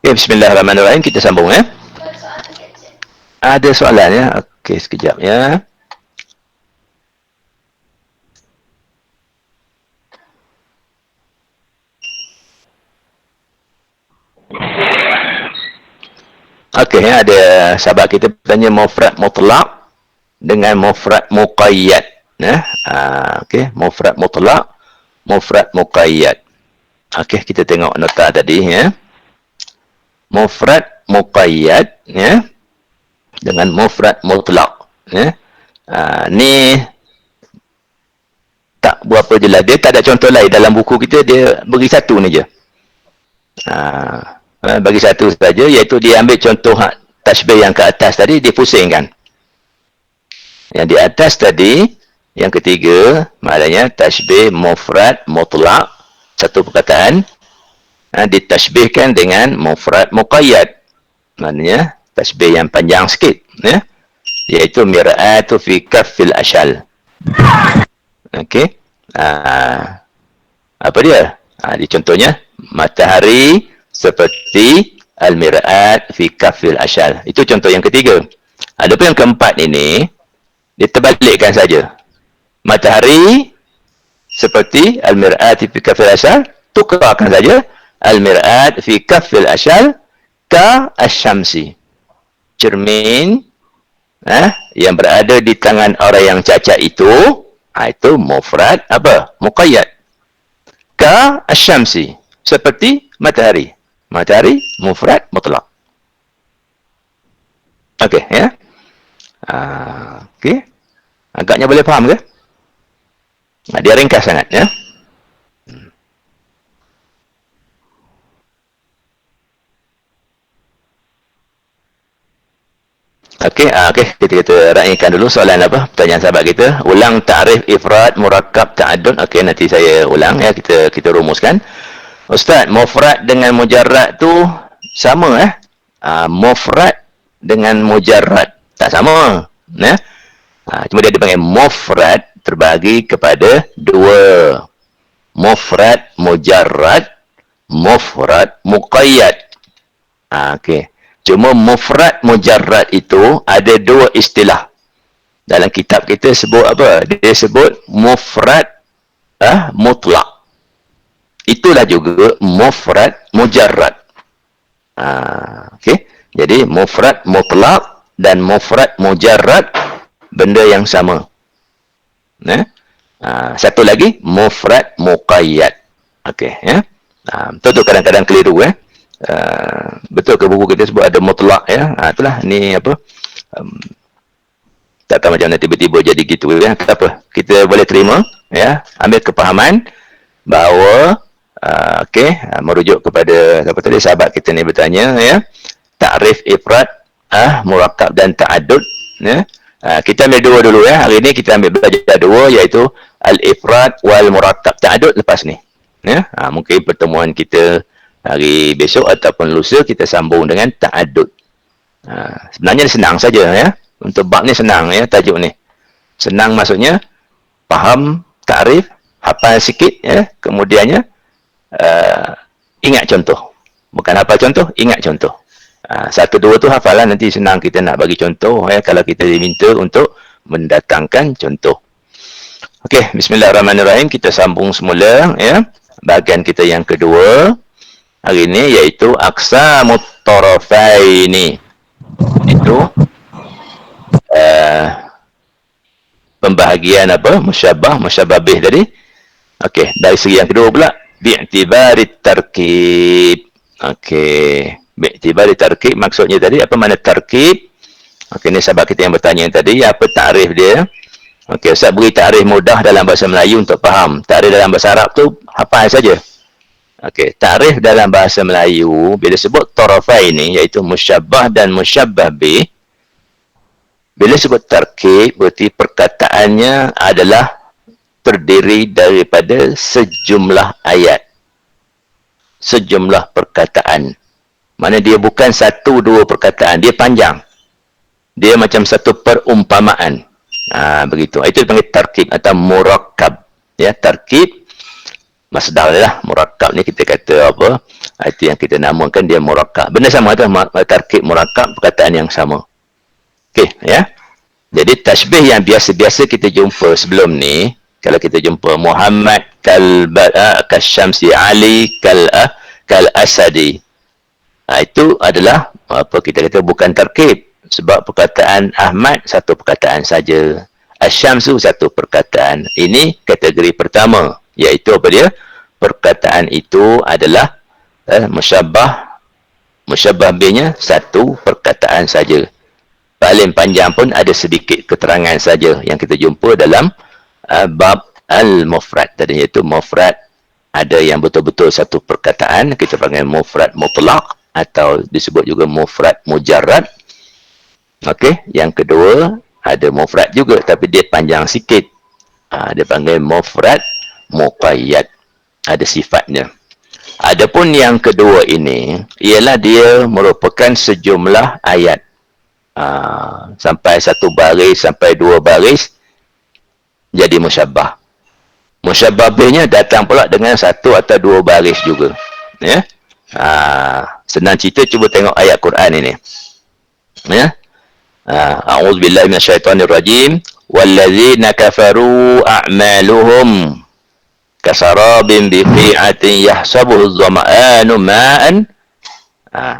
Okey, bismillahirrahmanirrahim. Kita sambung ya. Ada soalan ya? Okey, sekejap ya. Okey, ya, ada sahabat kita bertanya mufrad mutlak dengan mufrad muqayyad. Ya. Okey, mufrad mutlak, mufrad muqayyad. Okey, kita tengok nota tadi ya. Mufrad muqayyad ya dengan mufrad mutlak ya. Ni tak berapa jelas. Dia tak ada contoh lain dalam buku kita, dia beri satu ni je. Bagi satu saja, iaitu dia ambil contoh tashbih yang ke atas tadi, dia pusingkan. Yang di atas tadi, yang ketiga, maknanya tashbih mufrad mutlak, satu perkataan, ditashbihkan dengan mufrad muqayyad. Maknanya, tashbih yang panjang sikit. Ya? Iaitu mir'atu fi kaffil ashal. Okey. Apa dia? Dia contohnya, matahari seperti al-mir'at fi kaffil ashal. Itu contoh yang ketiga. Adapun yang keempat ini, dia terbalikkan saja. Matahari seperti al-mir'at fi kaffil ashal, tukarkan saja al-mir'at fi kaffil ashal ka asyamsi. Cermin yang berada di tangan orang yang cacat itu mufrad apa? Muqayyad. Ka asyamsi, seperti matahari. Matahari mufrad mutlak. Okey ya. Okey. Agaknya boleh faham ke? Dia ringkas sangat ya. Okey, kita raikan dulu soalan apa? Pertanyaan sahabat kita. Ulang ta'rif ifrad murakkab ta'addud. Okey, nanti saya ulang ya, kita rumuskan. Ustaz, mufrad dengan mujarrad tu sama mufrad dengan mujarrad tak sama. Cuma dia dipanggil mufrad terbagi kepada dua. Mufrad mujarrad, mufrad muqayyad. Okey. Cuma mufrad mujarrad itu ada dua istilah. Dalam kitab kita sebut apa? Dia sebut mufrad mutlak. Itulah juga mufrad mujarrad. Okey. Jadi mufrad mutlak dan mufrad mujarrad benda yang sama. Satu lagi mufrad muqayyad. Okey ya. Betul kadang-kadang keliru betul ke buku kita sebut ada mutlak ya. Itulah ni apa? Tak tahu macam mana tiba-tiba jadi gitu ya. Tak apa. Kita boleh terima ya, ambil kepahaman bahawa merujuk kepada apa tadi sahabat kita ni bertanya ya, ta'rif ifrad murakkab dan ta'addud ya. Kita ambil dua dulu ya. Hari ni kita ambil belajar dua, iaitu al-ifrad wal murakkab. Ta'addud lepas ni ya. Mungkin pertemuan kita hari besok ataupun lusa kita sambung dengan ta'addud. Sebenarnya senang saja ya. Untuk bab ni senang ya, tajuk ni senang, maksudnya faham ta'rif, hafal sikit ya, kemudiannya ingat contoh. Bukan hafal contoh, ingat contoh. Satu dua tu hafalan, nanti senang kita nak bagi contoh ya, kalau kita diminta untuk mendatangkan contoh. Okey, bismillahirrahmanirrahim. Kita sambung semula ya. Bahagian kita yang kedua hari ini, iaitu aqsamut tarafaini. Itu pembahagian apa? Musyabbah, musyabbah bih tadi. Okey, dari segi yang kedua pula, bi'tibari tarkib. Okey, bi'tibari tarkib maksudnya tadi apa makna tarkib? Okey, ni sahabat kita yang bertanya tadi, apa takrif dia? Okey, Ustaz beri takrif mudah dalam bahasa Melayu untuk faham. Takrif dalam bahasa Arab tu hafal saja. Okey, takrif dalam bahasa Melayu bila sebut tarafaini, iaitu musyabbah dan musyabbah bih. Bila sebut tarkib, berarti perkataannya adalah terdiri daripada sejumlah ayat, sejumlah perkataan. Mana dia bukan satu dua perkataan, dia panjang. Dia macam satu perumpamaan. Begitu. Itu dipanggil tarkib atau murakkab. Ya, tarkib masdar lah. Murakkab ni kita kata apa? Itu yang kita namakan dia murakkab. Benda sama tu, tarkib murakkab, perkataan yang sama. Okey, ya. Jadi tasbih yang biasa-biasa kita jumpa sebelum ni, kalau kita jumpa Muhammad kasyamsi, Ali kal asadi. Itu adalah apa kita kata bukan tarkib, sebab perkataan Ahmad satu perkataan saja. Asyamsu satu perkataan. Ini kategori pertama, iaitu apa dia? Perkataan itu adalah musyabbah bihnya satu perkataan saja. Paling panjang pun ada sedikit keterangan saja yang kita jumpa dalam bab al-mufrad tadi, iaitu mufrad ada yang betul-betul satu perkataan, kita panggil mufrad mutlaq atau disebut juga mufrad mujarrad. Okey, yang kedua ada mufrad juga tapi dia panjang sikit. Dia panggil mufrad muqayyad. Ada sifatnya. Adapun yang kedua ini ialah dia merupakan sejumlah ayat. Sampai satu baris sampai dua baris jadi musyabbah. Musyabbah bihnya datang pula dengan satu atau dua baris juga. Ya. Senang cerita, cuba tengok ayat Quran ini. Ya. A'udzubillahi minasyaitonirrajim. Wallazina kafaru a'maluhum kasarabin biqi'atin yahsabuhu adh-dhama'anu ma'an.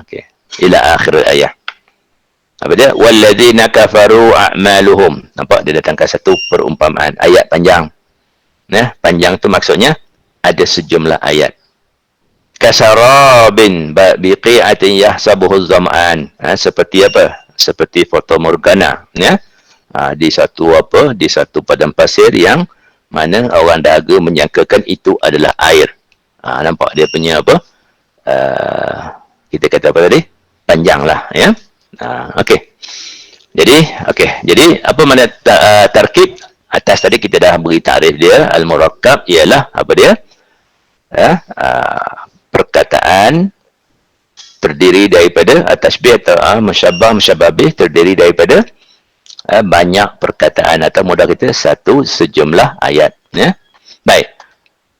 Okey. Ila akhir ayat. Apa dia? Wallazina kafaru a'maluhum. Nampak dia datangkan satu perumpamaan. Ayat panjang. Nah, panjang tu maksudnya ada sejumlah ayat. Kasarabin biqi'atin yahsabuhu adh-dhama'an. Seperti apa? Seperti fatamorgana, ya. Di satu apa? Di satu padang pasir yang mana orang dahaga menyangkakan itu adalah air. Nampak dia punya apa? Kita kata apa tadi? Panjanglah, ya. Okey. Jadi apa makna tarkib? Atas tadi kita dah beri takrif dia. Al-murakkab ialah apa dia? Perkataan terdiri daripada tasbih atau musyabbah bih terdiri daripada banyak perkataan atau mudah kita satu sejumlah ayat, ya. Baik.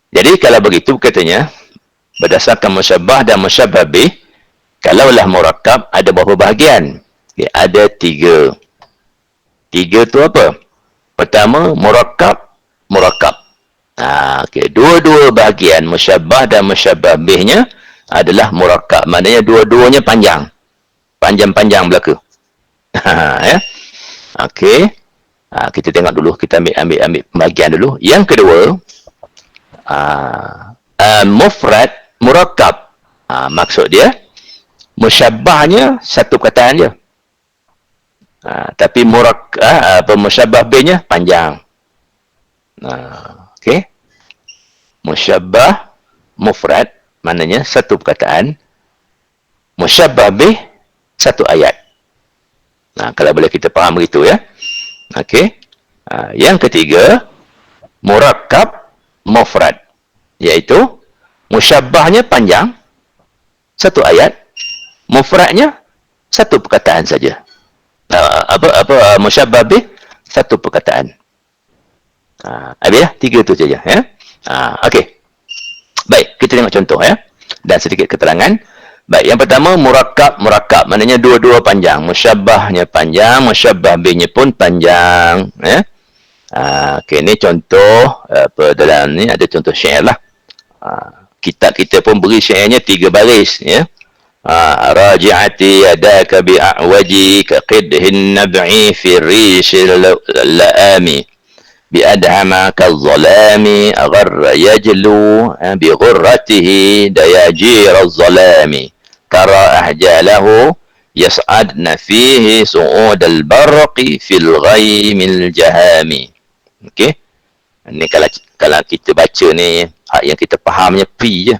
Jadi kalau begitu katanya berdasarkan musyabbah dan musyabbah bih, kalaulah murakkab ada berapa bahagian? Okay, ada tiga. Tiga tu apa? Pertama murakkab. Okey, dua-dua bahagian musyabbah dan musyabbah bihnya adalah murakkab. Maknanya dua-duanya panjang. Panjang-panjang belaka. Ya. Okey. Kita tengok dulu, kita ambil pembagian dulu. Yang kedua, mufrad murakkab. Maksud dia musyabbahnya satu perkataan je. Tapi musyabbah bihnya panjang. Okey. Musyabbah mufrad maknanya satu perkataan, musyabbah bih satu ayat. Kalau boleh kita faham begitu, ya. Okey. Yang ketiga, murakkab mufrad, iaitu musyabbahnya panjang satu ayat, mufradnya satu perkataan saja. Musyabbah bih satu perkataan. Habis ya, tiga tu saja, ya. Okey. Baik, kita tengok contoh, ya. Dan sedikit keterangan. Baik, yang pertama murakkab. Maknanya dua-dua panjang. Musyabbahnya panjang, musyabbah bihnya pun panjang, ya. Okey, ni contoh apa dalam ni ada contoh syair lah. Kitab kita pun beri syairnya 3 baris, ya. Raji'ati yadaka bi'awaji ka qidhin nab'i fi rishil la'ami bi'adhama kal-zalami agharra yajlu bighurratihi dayajir al-zalami tara ahjalahu yas'adna fihi su'ud al-barqi fil ghaymil jahami. Okey, ni kalau kita baca ni yang kita fahamnya fi je,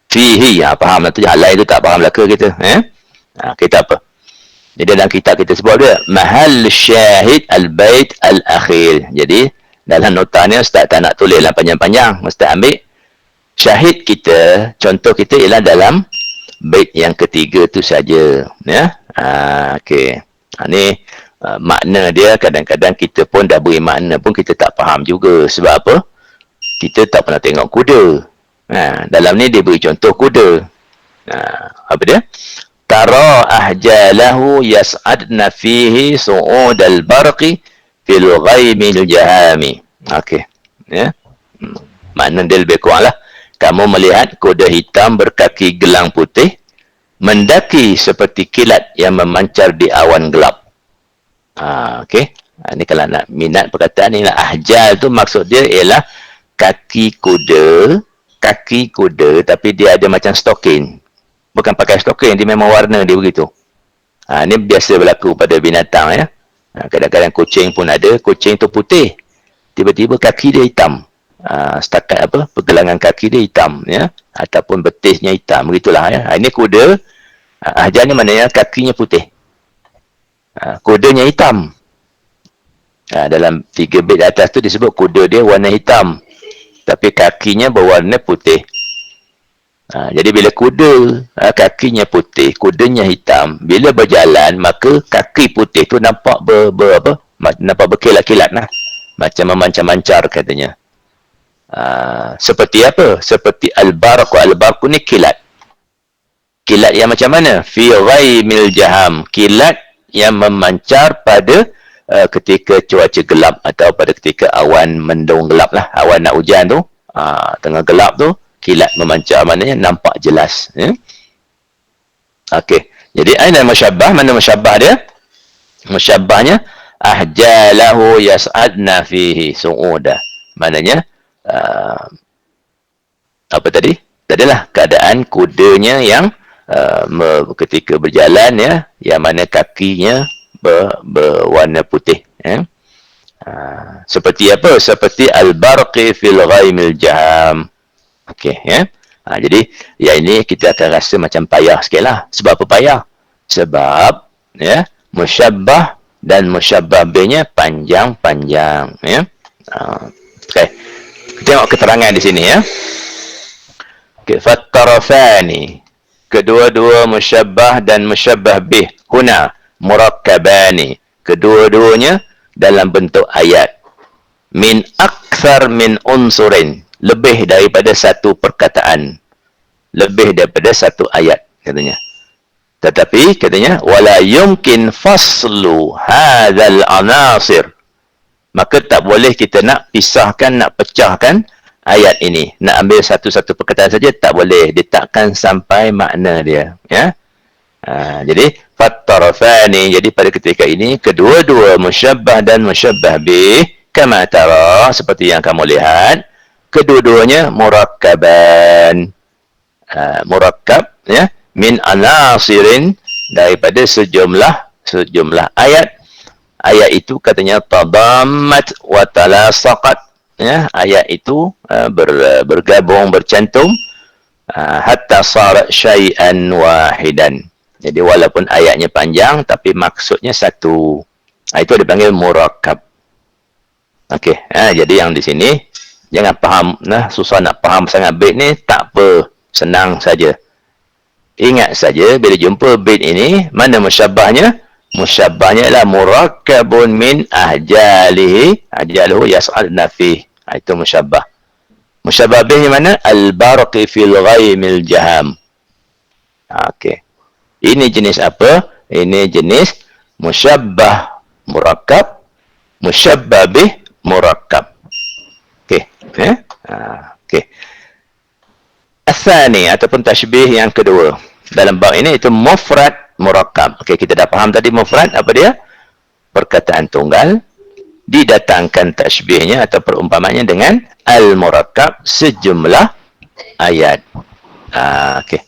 fihi, faham lah tu, hal lain tu tak faham belaka kita, kita apa. Jadi dalam kitab kita sebut dia mahal syahid al-bait al-akhir. Jadi dalam notanya Ustaz tak nak tulis lah panjang-panjang, Ustaz ambil syahid kita, contoh kita ialah dalam bait yang ketiga tu saja, ya. Okey. Ni makna dia kadang-kadang kita pun dah beri makna pun kita tak faham juga. Sebab apa? Kita tak pernah tengok kuda. Dalam ni dia beri contoh kuda. Apa dia? Tara ahjalahu yas'adna fihi su'udal barqi fil ghaimil jahami. Okey. Ya. Makna dia lebih kurang lah. Kamu melihat kuda hitam berkaki gelang putih mendaki seperti kilat yang memancar di awan gelap. Okey. Ini kalau nak minat perkataan ni lah. Ahjal tu maksud dia ialah kaki kuda tapi dia ada macam stokin. Bukan pakai stokin, dia memang warna dia begitu. Ini biasa berlaku pada binatang ya. Kadang-kadang kucing pun ada, kucing tu putih. Tiba-tiba kaki dia hitam. Setakat apa? Pergelangan kaki dia hitam ya. Ataupun betisnya hitam, begitulah ya. Ini kuda. Ahjal ni maknanya kakinya putih. Kudanya hitam. Dalam 3 bait atas tu disebut kuda dia warna hitam. Tapi kakinya berwarna putih. Jadi bila kuda kakinya putih, kudanya hitam, bila berjalan maka kaki putih tu nampak nampak berkilat-kilat lah. Macam memancar-mancar katanya. Seperti apa? Seperti al-barq. Al-barq ni kilat. Kilat yang macam mana? Fi ghaimil jaham. Kilat yang memancar pada ketika cuaca gelap atau pada ketika awan mendung gelap lah. Awan nak hujan tu, tengah gelap tu, kilat memancar, maknanya nampak jelas ya? Okey, jadi aina musyabbah, mana musyabbah dia? Musyabbahnya ahjalahu yas'adna fihi su'uda, maknanya apa tadi? Tadilah keadaan kudanya yang ketika berjalan ya, yang mana kakinya berwarna putih ya? Seperti apa? Seperti al-barqi fil ghaimil jaham. Okey ya. Jadi yang ini kita akan rasa macam payah sikitlah. Sebab apa payah? Sebab ya, musyabbah dan musyabbah B-nya panjang-panjang ya. Okey. Kita tengok keterangan di sini ya. Okey, fattarafani. Kedua-dua musyabbah dan musyabbah B huna murakkabani. Kedua-duanya dalam bentuk ayat. Min akthar min unsurin. Lebih daripada satu perkataan, lebih daripada satu ayat katanya. Tetapi katanya wala yumkin faslu hadzal anasir, maka tak boleh kita nak pisahkan, nak pecahkan ayat ini, nak ambil satu-satu perkataan saja tak boleh, ditakkan sampai makna dia ya. Jadi fattarafani, jadi pada ketika ini kedua-dua musyabbah dan musyabbah bih kama tara, seperti yang kamu lihat, kedua-duanya murakkaban. Murakkab ya, min anasirin, daripada sejumlah ayat. Ayat itu katanya tadammat wa talasaqat ya, ayat itu bergabung, bercantum hatta sara syai'an wahidan. Jadi walaupun ayatnya panjang tapi maksudnya satu. Itu dipanggil murakkab. Okey, jadi yang di sini jangan faham, susah nak faham sangat bait ni, tak apa, senang saja. Ingat saja bila jumpa bait ini, mana musyabbahnya? Musyabbahnya ialah murakkabun min ahjalihi, ahjaluhu yas'alna fih. Itu musyabbah. Musyabbah bihnya mana? Al-barqi fil ghaimil jaham. Okey. Ini jenis apa? Ini jenis musyabbah murakkab, musyabbah bih murakkab. Okey. Athani ataupun tashbih yang kedua dalam bab ini itu mufrad murakkab. Okey, kita dah faham tadi mufrad apa dia? Perkataan tunggal didatangkan tashbihnya atau perumpamannya dengan al-murakkab, sejumlah ayat. Okey.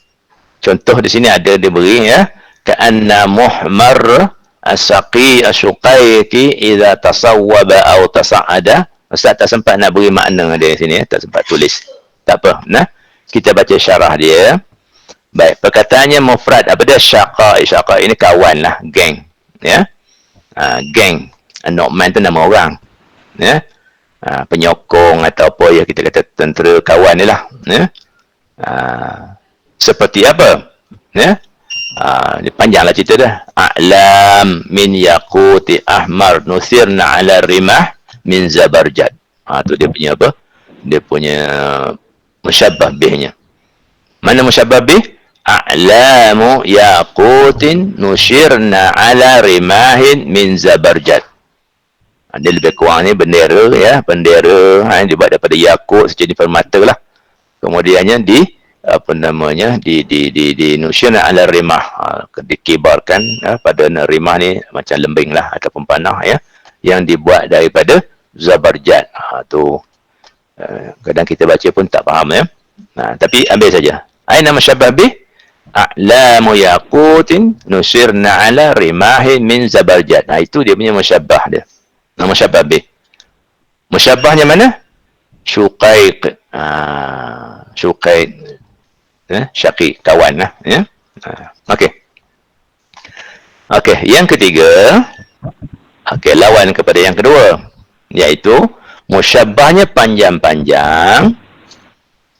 Contoh di sini ada diberi ya, ka'anna muhmar as-saqi asyuqaiki idza tasawwaba aw tasa'ada. Ustaz tak sempat nak beri makna dia di sini, tak sempat tulis. Tak apa, kita baca syarah dia. Baik, perkataannya mufrad. Apa dia? Syaqa. Syaqa ini kawan lah, geng. Ya. Geng. Nokman tu nama orang. Ya. Penyokong atau apa ya, kita kata tentera kawan ni lah. Ya. Seperti apa? Ya. Ini panjanglah cerita dah. A'lam min yaquti ahmar nusirna ala rimah min zabarjad. Tu dia punya apa? Dia punya musyabbah bihnya. Mana musyabbah bih? A'lamu yaqutin nusyirna ala rimahin min zabarjad. Dia lebih kurang ni bendera ya, bendera yang dibuat daripada yakut sejenis permata lah. Kemudiannya di apa namanya di nusyirna ala rimah, dikibarkan pada rimah ni macam lembing lah ataupun panah ya, yang dibuat daripada zabarjad. Tu kadang kita baca pun tak faham ya. Tapi ambil saja. Aina musyabbah bih? A'lamu yaqutin nusyirna ala rimahin min zabarjad. Itu dia punya musyabbah dia. Nama musyabbah bih. Musyabbahnya mana? Syuqaiq. Syuqaiq. Syaqiq, kawan lah. Ya? Okey. Okey, yang ketiga. Okey, lawan kepada yang kedua. Iaitu, musyabbahnya panjang-panjang.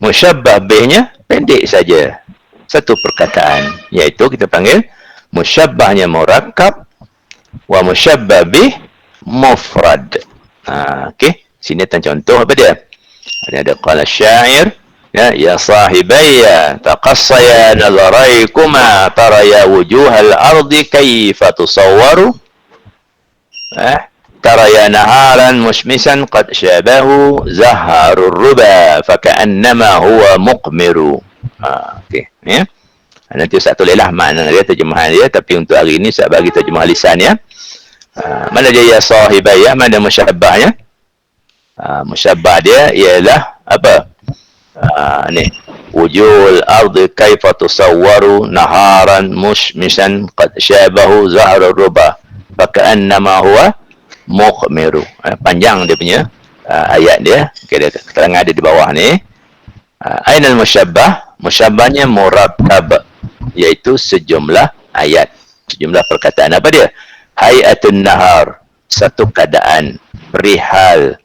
Musyabbah bihnya pendek saja. Satu perkataan. Iaitu kita panggil musyabbahnya murakkab wa musyabbah bih mufrad. Okey, sini contoh apa dia? Ada qala syair ya sahibayya taqassaya nazaraykuma taraya wujuhal ardi kayfa tusawwaru taraya naharan mushmisan qad syabahu zaharur ruba faka'annama huwa muqmiru. Okey ya. Nanti Ustaz tulislah makna dia, terjemahan dia, tapi untuk hari ini saya bagi terjemah lisan ya. Mana dia ya sahibayya, mana musyabbahnya? Musyabbah dia ialah apa? Ni wujul ardi kaifa tusawwaru naharan mushmishan qad syabahu zahrur ruba faka'annama huwa muqmiru. Panjang dia punya ayat dia. Okay, keterangan ada di bawah ni. Ainal musyabbah? Musyabbahnya murakkab, iaitu sejumlah ayat, sejumlah perkataan. Apa dia? Hayatun nahar, satu keadaan, perihal,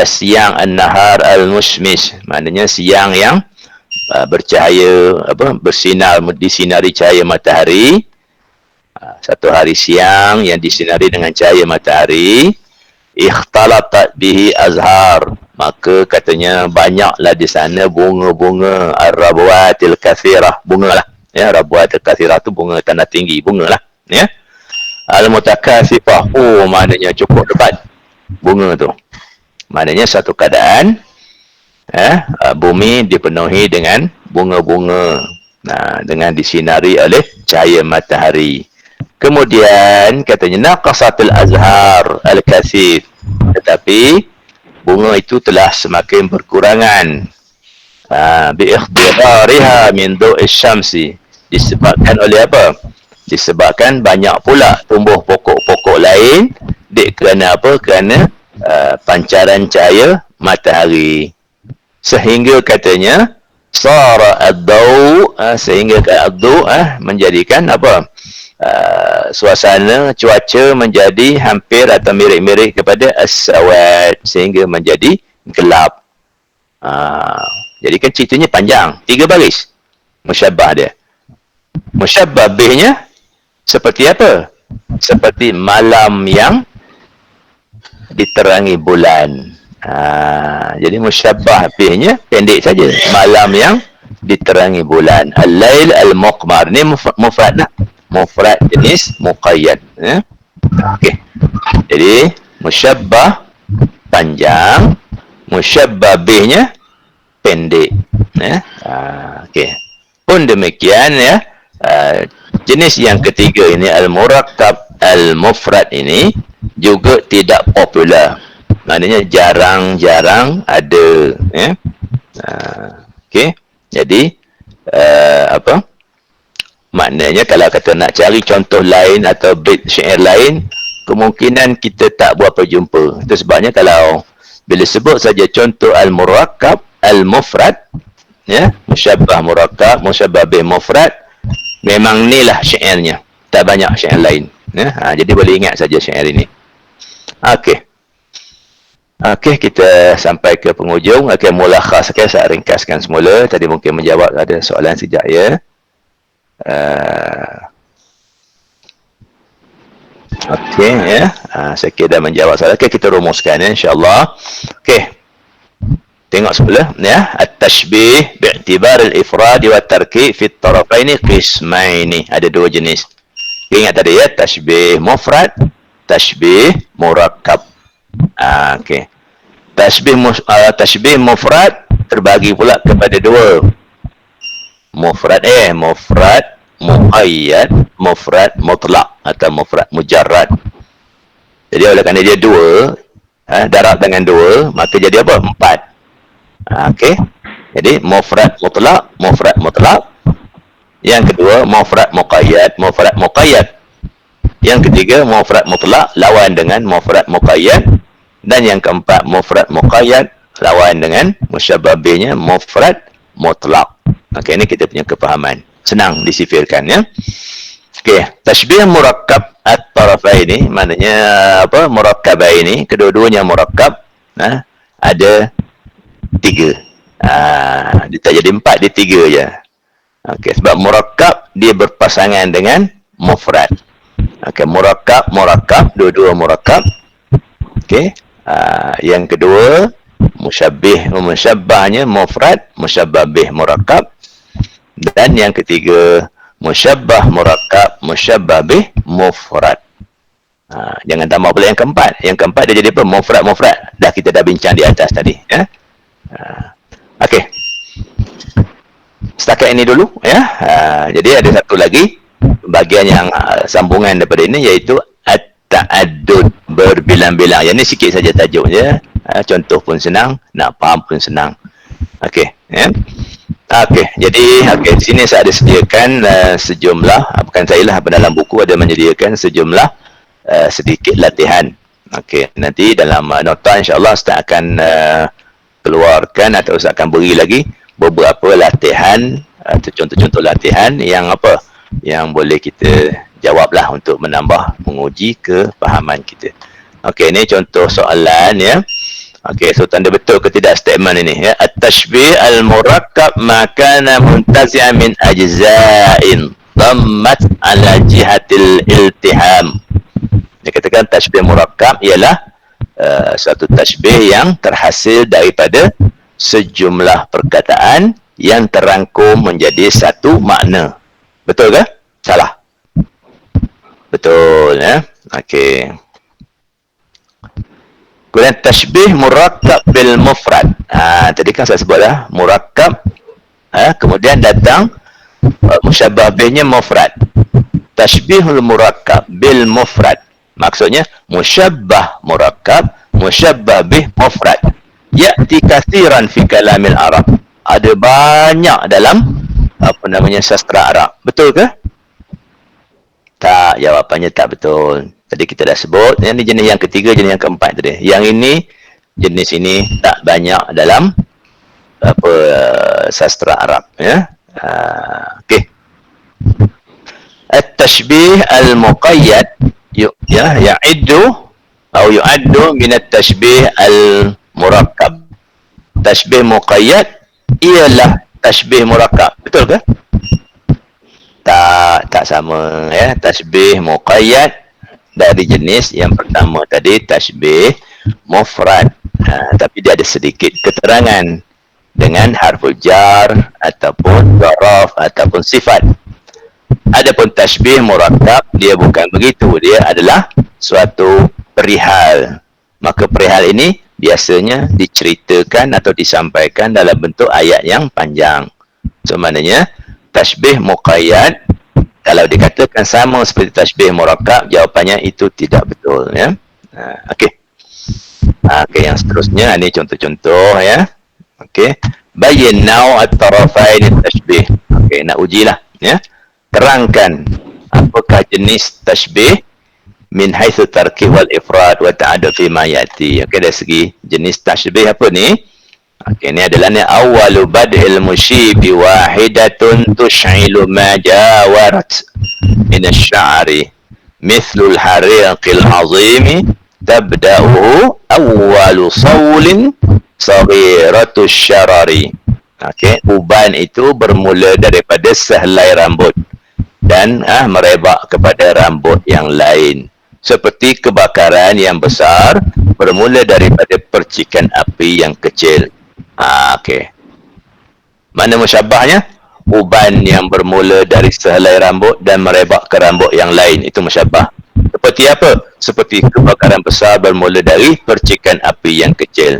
siang an-nahar al-mushmish, maknanya siang yang bercahaya, bersinar, disinari cahaya matahari. Satu hari siang yang disinari dengan cahaya matahari. Ikhtalatat bihi azhar, maka katanya banyaklah di sana bunga-bunga ar-rabwatil kathirah, bunga lah ya, rabwatil kathirah tu bunga tanah tinggi, bunga lah ya. Al-mutakathifah, maknanya cukup lebat bunga tu. Maknanya satu keadaan bumi dipenuhi dengan bunga-bunga, dengan disinari oleh cahaya matahari. Kemudian katanya naqasatul azhar al-kathif, tetapi bunga itu telah semakin berkurangan bi ikhdariha min du'is syamsi, disebabkan oleh apa? Disebabkan banyak pula tumbuh pokok-pokok lain kerana apa? Kerana pancaran cahaya matahari. Sehingga katanya sara ad-daw, sehingga ad-daw menjadikan apa? Suasana cuaca menjadi hampir atau mirip-mirip kepada as-sawad, sehingga menjadi gelap. Jadi kan ceritanya panjang, 3 baris musyabbah dia. Musyabbah bihnya seperti apa? Seperti malam yang diterangi bulan. Jadi musyabbah bihnya pendek saja, malam yang diterangi bulan. Al-lail al-muqmar, ni mufrad lah, mufrad jenis muqayyad ya? Okey, jadi musyabbah panjang, musyabbah bihnya pendek ya? Okey, pun demikian ya. Jenis yang ketiga ini, al-murakkab al-mufrad, ini juga tidak popular, maknanya jarang-jarang ada ya? Okey, jadi apa maknanya, kalau kata nak cari contoh lain atau bait syair lain, kemungkinan kita tak berapa jumpa. Itu sebabnya kalau bila sebut saja contoh al-murakkab al-mufrad ya, musyabbah murakkab, musyabbah bih mufrad, memang inilah syairnya, tak banyak syair lain ya? Jadi boleh ingat saja syair ini. Okey. Okey, kita sampai ke penghujung. Okey, mulakhas. Okey, saya ringkaskan semula. Tadi mungkin menjawab ada soalan sekejap ya. Okey ya. Saya kira dah menjawab soalan. Okey, kita rumuskan ya, insya-Allah. Okey. Tengok semula ya. at-tashbih bi'tibar al-ifrad wa tarkib fi at-tarafaini qismaini. Ada dua jenis. Ingat tadi ya, tashbih mufrad, tashbih murakkab. Okey. Tashbih mufrad terbagi pula kepada dua. Mufrad muqayyad, mufrad mutlaq atau mufrad mujarrad. Jadi oleh kerana dia dua, darab dengan dua, maka jadi apa? Empat. Okey. Jadi mufrad mutlaq. Yang kedua mufrad muqayyad. Yang ketiga mufrad mutlaq lawan dengan mufrad muqayyad. Dan yang keempat mufrad muqayyad lawan dengan musyabbah bihnya mufrad mutlaq. Okey, ini kita punya kefahaman. Senang disifirkan ya. Okey, tashbih murakkab at-tarafaini maknanya apa? Murakkabaini, kedua-duanya murakkab. Ada tiga. Dia tak jadi empat, dia tiga je. Okey, sebab murakkab dia berpasangan dengan mufrad. Okey, murakkab, dua-dua murakkab. Okey. Yang kedua musyabbahnya mufrad, musyabbah bih murakkab. Dan yang ketiga musyabbah murakkab, musyabbah bih mufrad. Jangan tambah pula yang keempat. Yang keempat dia jadi apa? Mufrad. Kita dah bincang di atas tadi ya. Okey. Setakat ini dulu ya. Jadi ada satu lagi bahagian yang sambungan daripada ini, iaitu at-ta'addud, berbilang-bilang. Yang ni sikit saja tajuknya. Contoh pun senang, nak faham pun senang. Okey ya. Okey, jadi di sini saya ada sediakan sejumlah, bukan saya lah, dalam buku ada menyediakan sejumlah sedikit latihan. Okey, nanti dalam nota insya-Allah Ustaz akan keluarkan atau Ustaz akan beri lagi beberapa latihan atau contoh-contoh latihan yang apa? Yang boleh kita jawablah untuk menambah, menguji kefahaman kita. Okey, ini contoh soalan ya. Okey, so tanda betul ke tidak statement ini ya. At-tashbih al-murakkab ma kana muntazi'an min ajza'in dhammat ala jihatil iltiham. Dia katakan tashbih murakkab ialah suatu tashbih yang terhasil daripada sejumlah perkataan yang terangkum menjadi satu makna. Betul ke? Salah. Betul ya. Okey. Kemudian tashbih murakkab bil mufrad. Tadi kan saya sebut dah murakkab, kemudian datang musyabbah bihnya mufrad. Tashbihul murakkab bil mufrad, maksudnya musyabbah murakkab, musyabbah bih mufrad. Ya'ti katsiran fi kalamil Arab. Ada banyak dalam sastra Arab. Betul ke? Tak, jawapannya tak betul. Tadi kita dah sebut, ini jenis yang ketiga, jenis yang keempat tadi. Yang ini, jenis ini tak banyak dalam sastra Arab ya. Okey. At-tashbih al-muqayyad ya'iddu atau yu'addu min at-tashbih al-murakkab. Tashbih muqayyad ialah tashbih murakkab. Betul ke? Tak sama ya. Tashbih muqayyad dari jenis yang pertama tadi tashbih mufrad, tapi dia ada sedikit keterangan dengan harful jar ataupun zaraf ataupun sifat. Adapun tashbih murakkab dia bukan begitu, dia adalah suatu perihal. Maka perihal ini biasanya diceritakan atau disampaikan dalam bentuk ayat yang panjang. So maknanya tashbih muqayyad kalau dikatakan sama seperti tashbih murakkab, jawapannya itu tidak betul ya. Okey. Okey, yang seterusnya ini contoh-contoh ya. Okey. Bayyin naw' at-tarafain at-tashbih. Okey, nak ujilah ya. Terangkan apakah jenis tashbih min haitsu tarkib wal ifrad wa ta'addud fi ma yati. Okey, dari segi jenis tashbih apa ni? Okey, ini adalah ni awwalu bad'il musyibi wahidatun tush'ilu ma jawarat min asy-sya'ri mithlul hariqil 'azimi tabda'uhu awwalu sawlin saghiratus syarari. Okey, uban itu bermula daripada sehelai rambut dan merebak kepada rambut yang lain. Seperti kebakaran yang besar bermula daripada percikan api yang kecil. Okey. Mana musyabbahnya? Uban yang bermula dari sehelai rambut dan merebak ke rambut yang lain. Itu musyabbah. Seperti apa? Seperti kebakaran besar bermula dari percikan api yang kecil.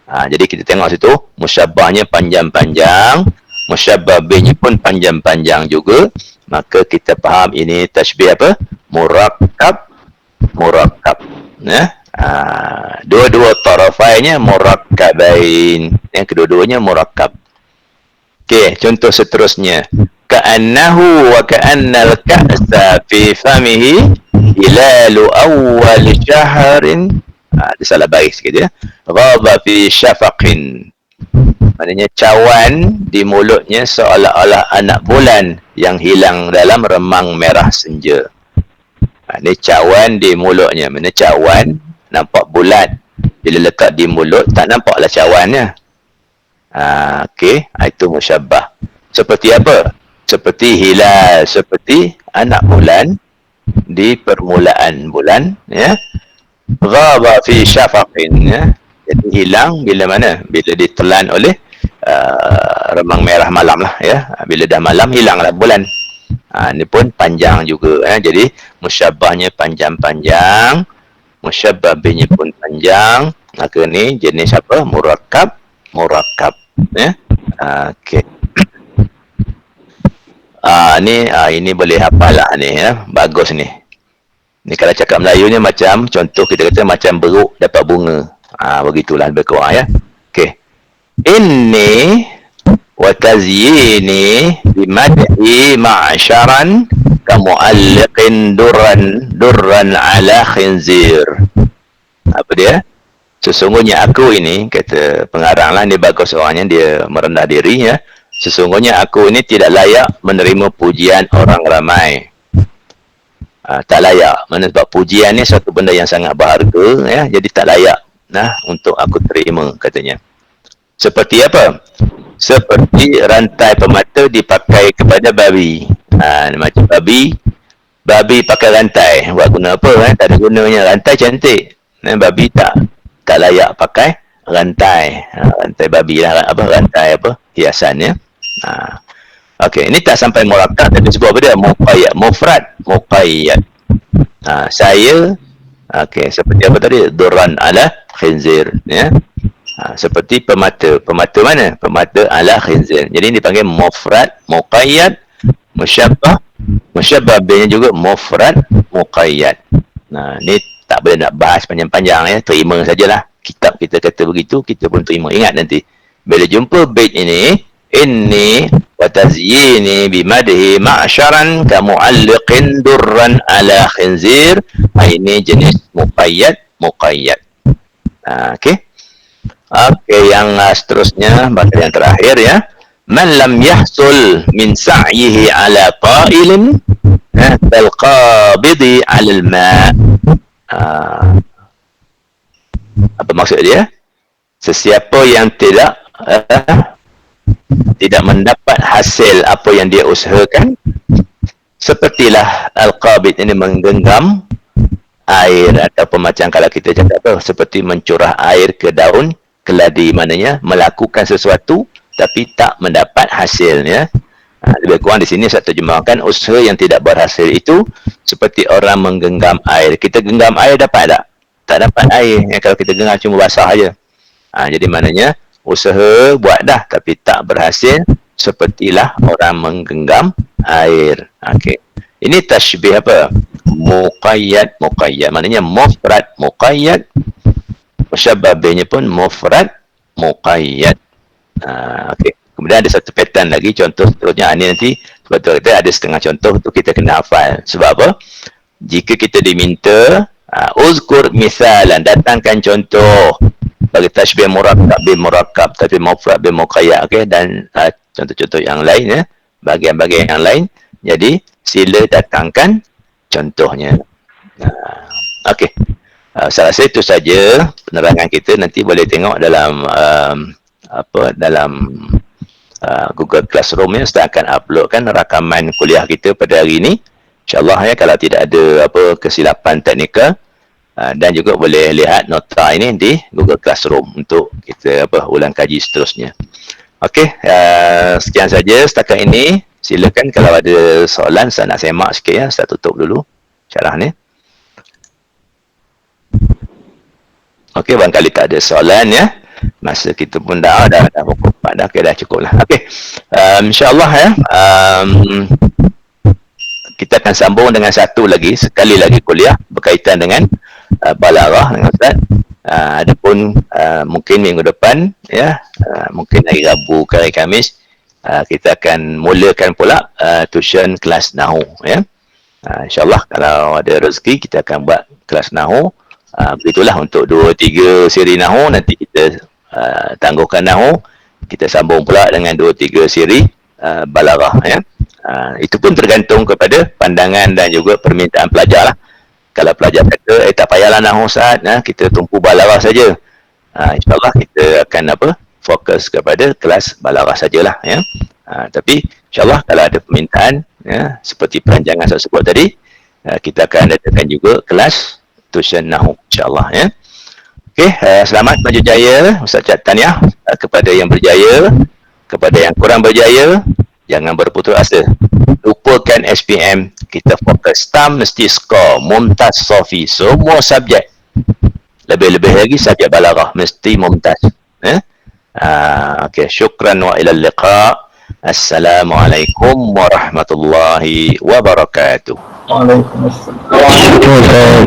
Jadi kita tengok situ, musyabbahnya panjang-panjang, musyabbah B-nya pun panjang-panjang juga. Maka kita faham ini tashbih apa? Murakkab. Murakkab. Dua-dua tarafainya murakkabain. Yang kedua-duanya murakkab. Okey, contoh seterusnya. Ka'annahu wa ka'annal ka'sa fi famihi hilalu awwal syahrin. Dia salah baris sikit ya. Ghaba fi syafaqin. Maknanya cawan di mulutnya seolah-olah anak bulan yang hilang dalam remang merah senja. Ini cawan di mulutnya. Mana cawan nampak bulat. Bila letak di mulut tak nampaklah cawannya. Okey, itu musyabbah. Seperti apa? Seperti hilal, seperti anak bulan di permulaan bulan, ya. Ghaba fi syafaqin, ya. Jadi hilang bila mana? Bila ditelan oleh remang merah malam lah, ya. Bila dah malam hilanglah bulan. Ini pun panjang juga, ya. Jadi musyabbahnya panjang-panjang, musyabbah B-nya pun panjang. Maka ni jenis apa? Murakkab, murakkab. Ya. Okey. Ini boleh hafal lah ni, ya. Bagus ni. Ni kalau cakap Melayu ni macam contoh kita kata macam beruk dapat bunga. Begitulah lebih kurang, ya. Okey. Inni wa tazyini bimadhi ma'syaran kamu'alliqin durran ala khinzir. Apa dia? Sesungguhnya aku ini, kata pengarang lah, ni bagus orangnya, dia merendah diri, ya. Sesungguhnya aku ini tidak layak menerima pujian orang ramai. Tak layak. Mana sebab pujian ni satu benda yang sangat berharga, ya. Jadi tak layak untuk aku terima, katanya. Seperti apa? Seperti rantai pemata dipakai kepada babi. Macam babi pakai rantai. Buat guna apa? Tak ada gunanya. Rantai cantik. Babi tak layak pakai rantai. Rantai babi lah. Rantai hiasan, ya. Okey, ini tak sampai murakkab, tapi sebut apa dia? Muqayyad, mufrad, muqayyad. Saya, okey, seperti apa tadi? Durran ala khinzir, ya. Seperti pemata. Pemata mana? Pemata ala khinzir. Jadi ini dipanggil mufrad, muqayyad, musyabbah. Musyabbah B-nya juga mufrad, muqayyad. Ni tak boleh nak bahas panjang-panjang, ya. Terima sajalah. Kitab kita kata begitu, kita pun terima. Ingat nanti, bila jumpa bait ini, inni wa tazyini bimadhi ma'syaran kamu'alliqin durran ala khinzir. Ini jenis muqayyad. Okey. Okey, yang seterusnya, bahagian yang terakhir, ya. Man lam yahsul min sa'yihi ala qa'ilin kal qabidi 'ala al-ma'. Apa maksud dia? Sesiapa yang tidak mendapat hasil apa yang dia usahakan, sepertilah al-qabid ini menggenggam air, ataupun macam kalau kita cakap seperti mencurah air ke daun keladi, maknanya melakukan sesuatu tapi tak mendapat hasilnya. Lebih kurang di sini saya terjemahkan usaha yang tidak berhasil itu seperti orang menggenggam air. Kita genggam air dapat tak? Tak dapat air. Kalau kita genggam cuma basah aja. Jadi maknanya usaha buat dah tapi tak berhasil, sepertilah orang menggenggam air. Okey. Ini tashbih apa? Muqayyad. Maknanya mufrad muqayyad. Musyabbah B-nya pun mufrad muqayyad. Okey. Kemudian ada satu pattern lagi, contoh seterusnya. Ini nanti betul kita ada setengah contoh tu kita kena hafal. Sebab apa? Jika kita diminta uzkur misalan, datangkan contoh bagi tashbih murakkab bil murakkab tapi mufrad bil muqayyad, okey, dan contoh-contoh yang lain, ya, bahagian-bahagian yang lain. Jadi sila datangkan contohnya. Okey. Saya rasa itu saja penerangan kita. Nanti boleh tengok dalam dalam Google Classroom, ya. Saya akan uploadkan rakaman kuliah kita pada hari ini, InsyaAllah, ya, kalau tidak ada kesilapan teknikal. Dan juga boleh lihat nota ini di Google Classroom untuk kita ulang kaji seterusnya. Okey, sekian saja setakat ini. Silakan kalau ada soalan, saya nak semak sikit ya. Saya tutup dulu syarah ni. Okey, barangkali tak ada soalan ya. Masa kita pun dah pukul 4 dah. Okey, dah cukup lah. Okey, insyaAllah ya. Kita akan sambung dengan satu lagi, sekali lagi kuliah berkaitan dengan balaghah dengan Ustaz. Adapun mungkin minggu depan ya, mungkin hari Rabu ke hari Khamis, kita akan mulakan pula tuition kelas Nahu ya. InsyaAllah kalau ada rezeki kita akan buat kelas Nahu. Begitulah untuk 2-3 siri Nahu, nanti kita tangguhkan Nahu, kita sambung pula dengan 2-3 siri balaghah ya. Itu pun tergantung kepada pandangan dan juga permintaan pelajar lah. Kalau pelajar kata, tak payahlah Nahu Ustaz, kita tumpu balaghah saja. InsyaAllah kita akan fokus kepada kelas balaghah sajalah ya. Tapi insyaAllah kalau ada permintaan ya, seperti perancangan saya sebut tadi, kita akan adakan juga kelas tuition Nahu insyaAllah ya. Okey, selamat maju jaya Ustaz Tahniah kepada yang berjaya, kepada yang kurang berjaya, jangan berputus asa. Lupakan SPM, kita fokus STAM mesti skor mumtaz sofi semua subjek. Lebih-lebih lagi subjek balaghah mesti mumtaz. Okey, syukran wa ila liqa. Assalamualaikum warahmatullahi wabarakatuh. Waalaikumsalam.